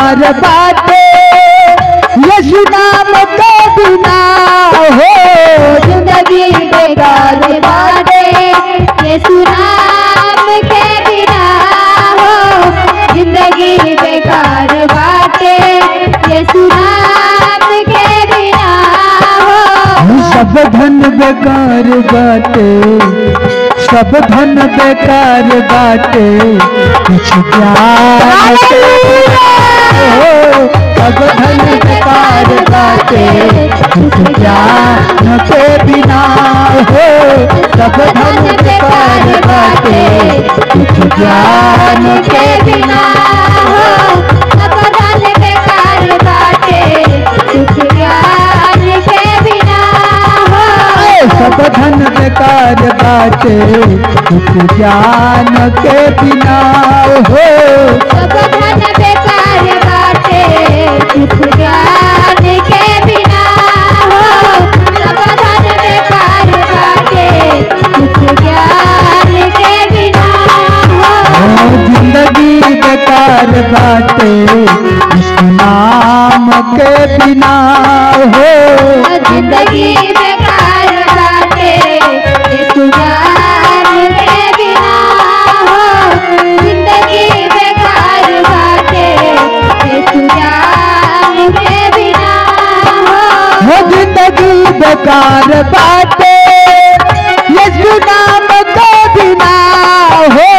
बेकार बाटे यीशु नाम के बिना हो। जिंदगी बेकार बाटे यीशु नाम के बिना हो। जिंदगी बेकार बाटे यीशु नाम के बिना हो। सब धन बेकार बाटे, सब धन बेकार बाटे कुछ ज्ञान के बिना हो। सब धन बेकार बाटे कुछ ज्ञान के बिना हो। सब धन बेकार बाटे कुछ ज्ञान के बिना हो। सब धन बेकार बाटे कुछ ज्ञान के बिना हो। सब धन बेकार बाटे कुछ ज्ञान के बिना हो। सब धन बेकार बाटे कुछ ज्ञान के बिना हो। सब धन बेकार बाटे कुछ ज्ञान के बिना हो। जिंदगी बेकार बाटे यीशु नाम के बिना हो। जिंदगी बेकार बाटे यीशु नाम के बिना हो। जिंदगी बेकार बाटे यीशु नाम के बिना हो। जिंदगी बेकार बाटे यीशु नाम के बिना हो।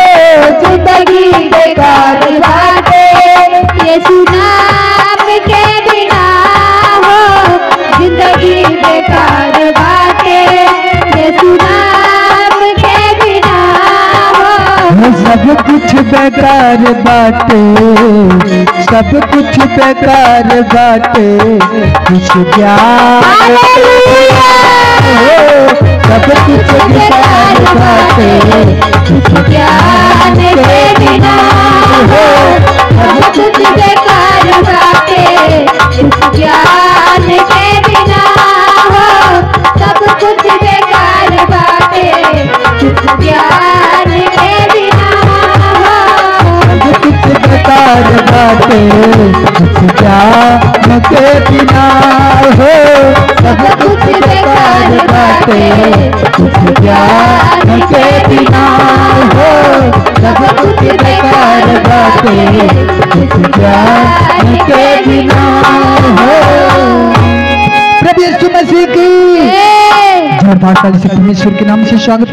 जिंदगी बेकार बाटे यीशु नाम के बिना हो। जिंदगी बेकार बाटे यीशु नाम के बिना हो। सब कुछ बेकार बाटे, सब कुछ बेकार बाटे कुछ ज्ञान हो। सब कुछ बेकार बाटे कुछ ज्ञान के बिना हो। सब कुछ बेकार बाटे कुछ ज्ञान के बिना हो। सब कुछ बेकार बाटे कुछ ज्ञान के बिना हो। सब कुछ बेकार बाटे कुछ ज्ञान के बिना हो। सब कुछ बेकार बाटे कुछ ज्ञान के बिना हो। सब कुछ बेकार बाटे कुछ ज्ञान के बिना हो। प्रभु यीशु मसीह की जोरदार ताली से परमेश्वर के नाम से स्वागत